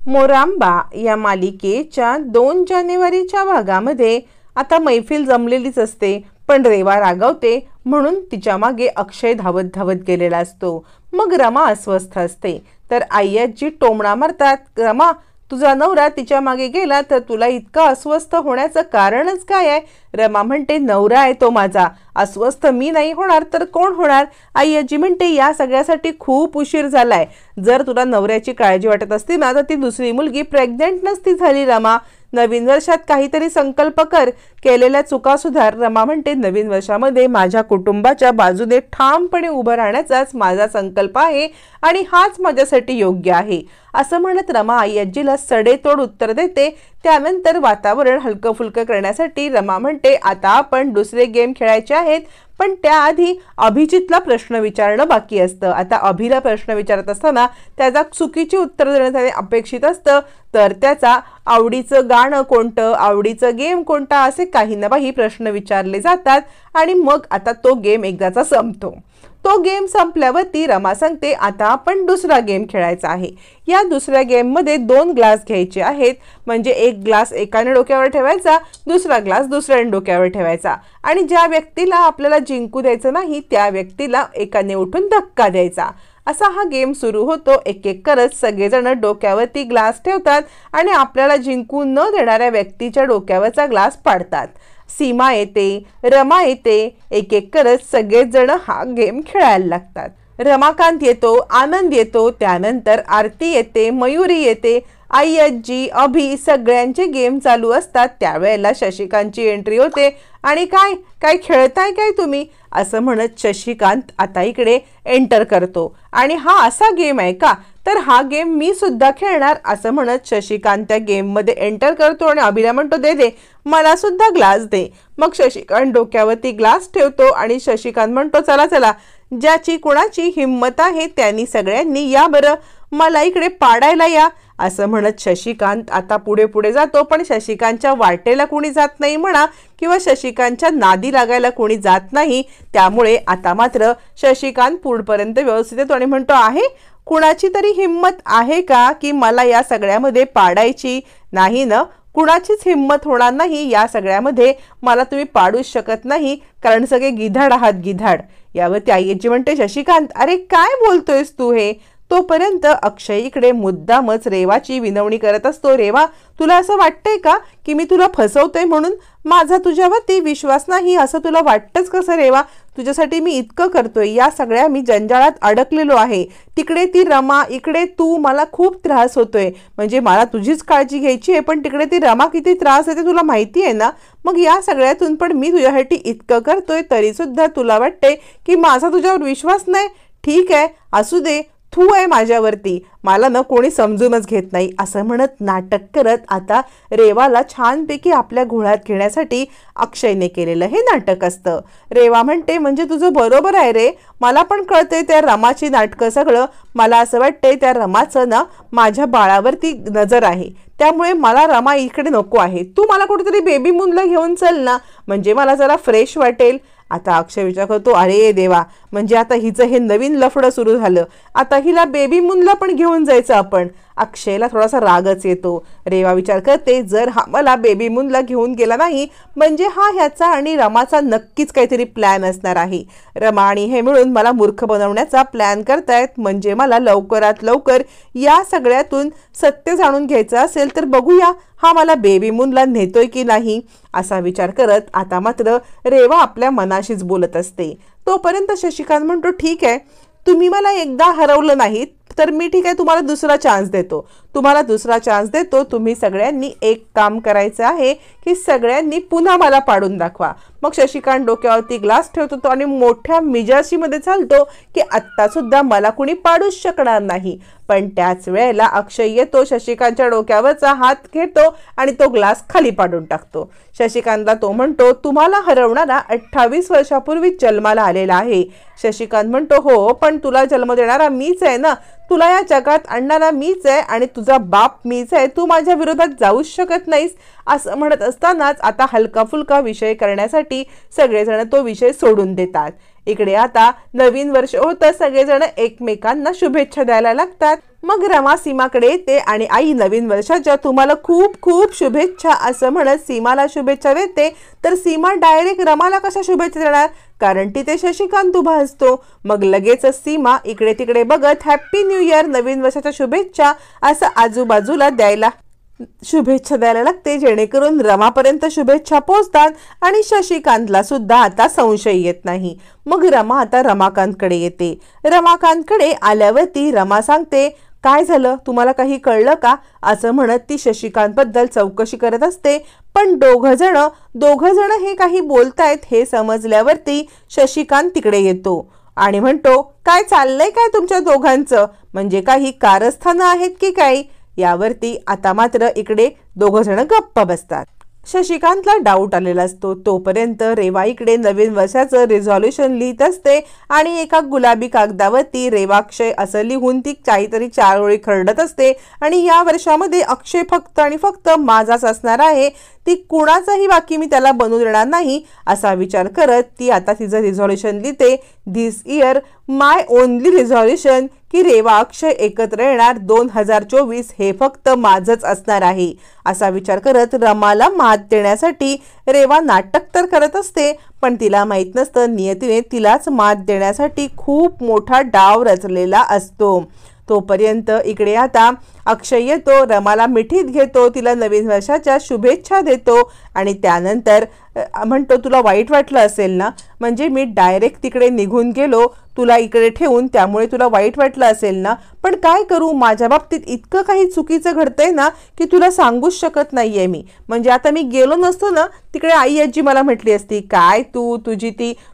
मोरांबा या मालिकेच्या 2 जानेवारीच्या भागामध्ये आता मैफिल जमलेलीच असते, पण रेवा रागवते म्हणून तिच्या मागे अक्षय धावत धावत गेलेला असतो. मग रमा अस्वस्थ असते तर आय्याजी टोमणा मारतात, रमा तुझा नवरा तिच्या मागे गेला तर तुला इतका अस्वस्थ होण्याचं कारणच काय आहे? रमा म्हणते नवरा आहे तो माझा, अस्वस्थ मी नाही होणार तर कोण होणार? आय्याजी म्हणते या सगळ्यासाठी खूप उशीर झालाय. जर तुला नवऱ्याची काळजी वाटत असती ना तर ती दुसरी मुलगी प्रेग्नेंट नसती झाली. रमा नवीन वर्षात काहीतरी संकल्प कर, केलेल्या चुका सुधार. रमा म्हणते नवीन वर्षामध्ये माझ्या कुटुंबाच्या बाजूने ठामपणे उभं राहण्याचाच माझा संकल्प आहे आणि हाच माझ्यासाठी योग्य आहे. असं म्हणत रमा आय्याजीला सडेतोड उत्तर देते. त्यानंतर वातावरण हलकं फुलकं करण्यासाठी रमा म्हणते आता आपण दुसरे गेम खेळायचे आहेत, पण त्याआधी अभिजितला प्रश्न विचारणं बाकी असतं. आता अभिला प्रश्न विचारत असताना त्याचा चुकीची उत्तर देण्यासाठी अपेक्षित असतं, तर त्याचा आवडीचं गाणं कोणतं, आवडीचं गेम कोणता, असे काही ना काही प्रश्न विचारले जातात आणि मग आता तो गेम एकदाचा संपतो. तो गेम संपल्यावरती रमा सांगते आता आपण दुसरा गेम खेळायचा आहे. या दुसऱ्या गेममध्ये 2 ग्लास घ्यायचे आहेत, म्हणजे एक ग्लास एकाने डोक्यावर ठेवायचा, दुसरा ग्लास दुसऱ्याने डोक्यावर ठेवायचा आणि ज्या व्यक्तीला आपल्याला जिंकू द्यायचं नाही त्या व्यक्तीला एकाने उठून धक्का द्यायचा. असा हा गेम सुरू होतो. एक एक करत सगळेजण डोक्यावरती ग्लास ठेवतात आणि आपल्याला जिंकू न देणाऱ्या व्यक्तीच्या डोक्यावरचा ग्लास पाडतात. सीमा येते, रमा येते, एक एक करत सगळेच जण हा गेम खेळायला लागतात. रमाकांत येतो, आनंद येतो, त्यानंतर आरती येते, मयुरी येते, आय्याजी, अभि सगळ्यांचे गेम चालू असतात. त्यावेळेला शशिकांतची एंट्री होते आणि काय काय खेळताय काय तुम्ही असं म्हणत शशिकांत आता इकडे एंटर करतो आणि हा असा गेम आहे का, तर हा गेम मी सुद्धा खेळणार असं म्हणत शशिकांत त्या गेममध्ये एंटर करतो आणि अभिला म्हणतो दे दे मला सुद्धा ग्लास दे. मग शशिकांत डोक्यावरती ग्लास ठेवतो आणि शशिकांत म्हणतो चला चला ज्याची कुणाची हिंमत आहे त्यांनी सगळ्यांनी या बरं, मला इकडे पाडायला या असं म्हणत शशिकांत आता पुढे पुढे जातो, पण शशिकांतच्या वाटेला कोणी जात नाही म्हणा किंवा शशिकांतच्या नादी लागायला कोणी जात नाही. त्यामुळे आता मात्र शशिकांत पुढपर्यंत व्यवस्थित येतो आणि म्हणतो आहे कुणाची तरी हिंमत आहे का की मला या सगळ्यामध्ये पाडायची नाही ना? कुणाचीच हिंमत होणार नाही या सगळ्यामध्ये, मला तुम्ही पाडूच शकत नाही कारण सगळे गिधाड आहात गिधाड. यावरती आय्याजी म्हणते शशिकांत अरे काय बोलतोयस तू हे? तोपर्यंत अक्षय इकडे मुद्दामच रेवाची विनवणी करत असतो. रेवा तुला असं वाटतंय का की मी तुला फसवतोय म्हणून? माझा तुझ्यावरती विश्वास नाही असं तुला वाटतंच कसं रेवा? तुझ्यासाठी मी इतकं करतोय, या सगळ्या मी जंजाळात अडकलेलो आहे, तिकडे ती रमा, इकडे तू, मला खूप त्रास होतोय. म्हणजे मला तुझीच काळजी घ्यायची आहे पण तिकडे ती रमा किती त्रास देते तुला माहिती आहे ना? मग या सगळ्यातून पण मी तुझ्यासाठी इतकं करतोय तरी सुद्धा तुला वाटतंय की माझा तुझ्यावर विश्वास नाही? ठीक आहे असू दे, तू आहे माझ्यावरती, मला न कोणी समजूनच घेत नाही असं म्हणत नाटक करत आता रेवाला छानपैकी आपल्या घोळ्यात घेण्यासाठी अक्षयने केलेलं हे नाटक असतं. रेवा म्हणते म्हणजे तुझं बरोबर आहे रे, मला पण कळतंय त्या रमाची नाटकं सगळं. मला असं वाटतंय त्या रमाचं ना माझ्या बाळावरती नजर आहे, त्यामुळे मला रमा इकडे नको आहे. तू मला कुठेतरी बेबी मूनला घेऊन चल ना, म्हणजे मला जरा फ्रेश वाटेल. आता अक्षय विचार करतो अरे देवा, म्हणजे आता हिचं हे नवीन लफडं सुरू झालं, आता हिला बेबी मूनला पण घेऊन जायचं आपण. अक्षयला थोडासा रागच येतो. रेवा विचार करते जर हा मला बेबी मूनला घेऊन गेला नाही म्हणजे हा ह्याचा आणि रमाचा नक्कीच काहीतरी प्लॅन असणार आहे. रमा आणि हे मिळून मला मूर्ख बनवण्याचा प्लॅन करतायत, म्हणजे मला लवकरात लवकर या सगळ्यातून सत्य जाणून घ्यायचं असेल तर बघूया हा मला बेबी मूनला नेतोय की नाही असा विचार करत आता मात्र रेवा आपल्या मनाशीच बोलत असते. तोपर्यंत शशिकांत म्हणतो ठीक आहे, तुम्ही मला एकदा हरवलं नाहीत तर मी ठीक आहे तुम्हाला दुसरा चान्स देतो, तुम्ही सगळ्यांनी एक काम करायचं आहे की सगळ्यांनी पुन्हा मला पाडून दाखवा. मग शशिकांत डोक्यावरती ग्लास ठेवतो आणि मोठ्या मिजाशीमध्ये चालतो की आत्ता सुद्धा मला कुणी पाडूच शकणार नाही. पण त्याच वेळेला अक्षय येतो, शशिकांतच्या डोक्यावरचा हात घेतो आणि तो ग्लास खाली पाडून टाकतो. शशिकांतला तो म्हणतो तुम्हाला हरवणारा 28 वर्षापूर्वी जन्माला आलेला आहे. शशिकांत म्हणतो हो पण तुला जन्म देणारा मीच आहे ना, तुला या जगात आणणारा मीच आहे आणि तुझा बाप मीच आहे, तू माझ्या विरोधात जाऊच शकत नाहीस असं म्हणत असतानाच आता हलका फुलका विषय करण्यासाठी सगळेजण तो विषय सोडून देतात. इकडे आता नवीन वर्ष होतं, सगळेजण एकमेकांना शुभेच्छा द्यायला लागतात. मग रमा सीमाकडे येते आणि आई नवीन वर्षाच्या तुम्हाला खूप खूप शुभेच्छा असं म्हणत सीमाला शुभेच्छा देते. तर सीमा डायरेक्ट रमाला कशा शुभेच्छा देणार, कारण तिथे शशिकांत उभा असतो. मग लगेचच सीमा इकडे तिकडे बघत हॅप्पी न्यू इयर, नवीन वर्षाच्या शुभेच्छा असं आजूबाजूला शुभेच्छा द्यायला लागते, जेणेकरून रमापर्यंत शुभेच्छा पोहोचतात आणि शशिकांतला सुद्धा आता संशय येत नाही. मग रमा आता रमाकांतकडे येते. रमाकांतकडे आल्यावरती रमा सांगते, काय झालं, तुम्हाला काही कळलं का असं म्हणत ती शशिकांत बद्दल चौकशी करत असते. पण दोघ जण हे काही बोलतायत हे समजल्यावरती शशिकांत तिकडे येतो आणि म्हणतो, काय चाललंय काय तुमच्या दोघांचं, म्हणजे काही कारस्थानं आहेत की काय. यावरती आता मात्र इकडे दोघ जण गप्प बसतात. शशिकांतला डाऊट आलेला असतो. तोपर्यंत रेवा इकडे नवीन वर्षाचं रिझॉल्युशन लिहित असते आणि एका गुलाबी कागदावरती रेवाक्षय असं लिहून ती काहीतरी 4 ओळी खरडत असते. आणि या वर्षामध्ये अक्षय फक्त आणि फक्त माझाच असणार आहे, ती कुणाचाही बाकी मी त्याला बनवू देणार नाही असा विचार करत ती आता तिचं रिझॉल्युशन लिहिते. दिस इयर माय ओनली रिझॉल्युशन, की रेवा अक्षय एकत्र येणार 2024 हे फक्त माझंच असणार आहे असा विचार करत रमाला मात देण्यासाठी रेवा नाटक तर करत असते, पण तिला माहित नसतं नियतीने तिलाच मात देण्यासाठी खूप मोठा डाव रचलेला असतो. तोपर्यंत इकडे आता अक्षय येतो, रमाला मिठीत घेतो, तिला नवीन वर्षाच्या शुभेच्छा देतो आणि त्यानंतर म्हणतो, तुला वाईट वाटलं असेल ना, म्हणजे मी डायरेक्ट तिकडे निघून गेलो तुला इकडे ठेवून, त्यामुळे तुला वाईट वाटलं असेल ना, पण काय करू, माझ्या बाबतीत इतकं काही चुकीचं घडतंय ना की तुला सांगूच शकत नाहीये मी. म्हणजे आता मी गेलो नसतो ना तिकडे आई आजी मला म्हटली असती, काय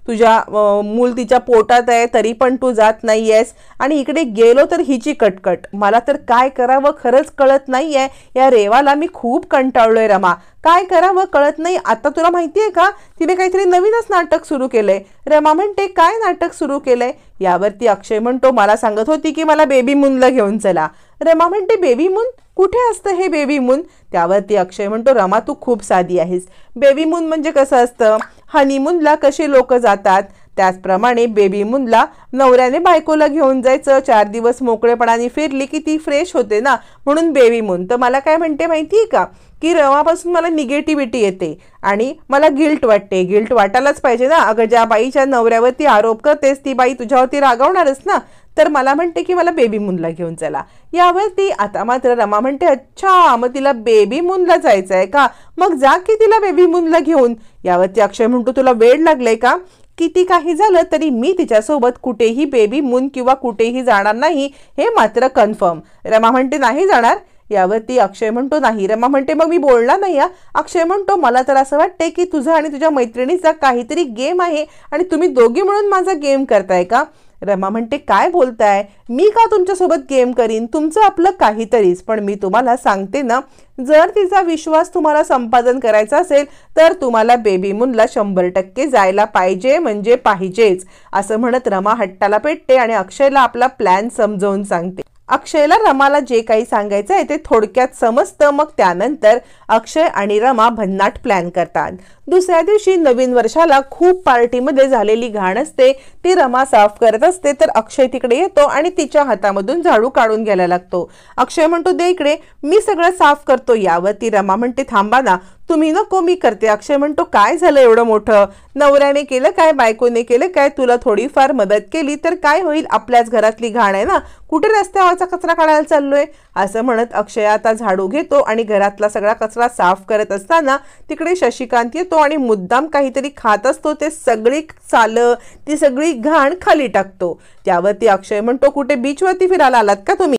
तुझ्या मूल तिच्या पोटात आहे तरी पण तू जात नाहीयेस, आणि इकडे गेलो तर हिची कटकट. मला तर काय करावं खरंच कळत नाहीये. या रेवाला मी खूप कंटाळलोय रमा, काय करावं कळत नाही. आता तुला माहितीये का, तिने काहीतरी नवीनच नाटक सुरू केलंय. रमा म्हणते, काय नाटक सुरू केलंय. यावरती अक्षय म्हणतो, मला सांगत होती की मला बेबी मूनला घेऊन चला. रमा म्हणते, बेबी मून कुठे असतं हे बेबी मून. त्यावरती अक्षय म्हणतो, रमा तू खूप साधी आहेस. बेबी मून म्हणजे कसं असतं, हनीमूनला कसे लोक जातात त्याचप्रमाणे बेबी मूनला नवऱ्याने बायकोला घेऊन जायचं, 4 दिवस मोकळेपणाने फिरली की ती फ्रेश होते ना, म्हणून बेबी मून. तर मला काय म्हणते माहितीये का, की रमापासून मला निगेटिव्हिटी येते आणि मला गिल्ट वाटते. गिल्ट वाटायलाच पाहिजे ना, अगं ज्या बाईच्या नवऱ्यावरती आरोप करतेस ती बाई तुझ्यावरती रागावणारच ना. तर मला म्हणते की मला बेबी मूनला घेऊन चला. यावरती आता मात्र रमा म्हणते, अच्छा मग तिला बेबी मूनला जायचं आहे का, मग जा की तिला बेबी मूनला घेऊन. यावरती अक्षय म्हणतो, तुला वेळ लागलाय का, किती काही झालं तरी मी तिच्यासोबत कुठेही बेबी मून किंवा कुठेही जाणार नाही हे मात्र कन्फर्म. रमा म्हणते, नाही जाणार. यावरती अक्षय म्हणतो, नाही. रमा म्हणते, मग मी बोलणार नाही. अक्षय म्हणतो, मला तर असं वाटते की तुझा आणि तुझ्या मैत्रिणीचा काहीतरी गेम आहे आणि तुम्ही दोघी मिळून माझा गेम करताय का. रमा म्हणते, काय बोलताय, मी का तुमच्यासोबत गेम करीन, तुमचं आपलं काहीतरीच. पण मी तुम्हाला सांगते ना, जर तिचा विश्वास तुम्हाला संपादन करायचा असेल तर तुम्हाला बेबी मूनला 100% जायला पाहिजे, म्हणजे पाहिजेच असं म्हणत रमा हट्टाला पेटते आणि अक्षयला आपला प्लॅन समजावून सांगते. अक्षयला रमाला जे काही सांगायचं आहे ते थोडक्यात समजतं. मग त्यानंतर अक्षय आणि रमा भन्नाट प्लॅन करतात. दुसऱ्या दिवशी नवीन वर्षाला खूप पार्टीमध्ये झालेली घाण असते, ती रमा साफ करत असते. तर अक्षय तिकडे येतो आणि तिच्या हातामधून झाडू काढून घ्यायला लागतो. अक्षय म्हणतो, दे इकडे, मी सगळं साफ करतो. यावरती रमा म्हणते, थांबा ना, तुम्ही नको, मी करते. अक्षय म्हणतो, काय झालं एवढं मोठं, नवऱ्याने केलं काय, बायकोने केलं काय, तुला थोडीफार मदत केली तर काय होईल, आपल्याच घरातली घाण आहे ना, कुठे रस्त्यावरचा कचरा काढायला चाललोय असं म्हणत अक्षय आता झाडू घेतो आणि घरातला सगळा कचरा साफ करत असताना तिकडे शशिकांत येतो आणि मुद्दाम काहीतरी खात असतो. ते सगळी सालं, ती सगळी घाण खाली टाकतो. त्यावरती अक्षय म्हणतो, कुठे बीचवरती फिरायला आलात का तुम्ही.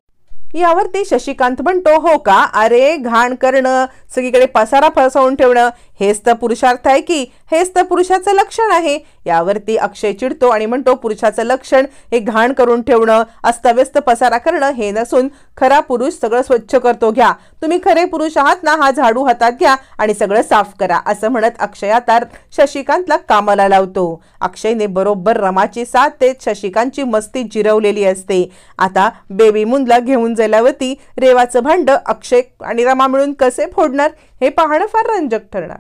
यावरती शशिकांत म्हणतो, हो का, अरे घाण करणं, सगळीकडे पसारा फसवून ठेवणं हेच तर पुरुषार्थ आहे की, हेच तर पुरुषाचं लक्षण आहे. यावरती अक्षय चिडतो आणि म्हणतो, पुरुषाचं लक्षण हे घाण करून ठेवणं, अस्ताव्यस्त पसारा करणं हे नसून खरा पुरुष सगळं स्वच्छ करतो. घ्या, तुम्ही खरे पुरुष आहात ना, हा झाडू हातात घ्या आणि सगळं साफ करा असं म्हणत अक्षय आता शशिकांतला कामाला लावतो. अक्षयने बरोबर रमाची साथ देत शशिकांतची मस्ती जिरवलेली असते. आता बेबी मूनला घेऊन जायल्यावरती रेवाचं भांड अक्षय आणि रमा मिळून कसे फोडणार हे पाहणं फार रंजक ठरणार.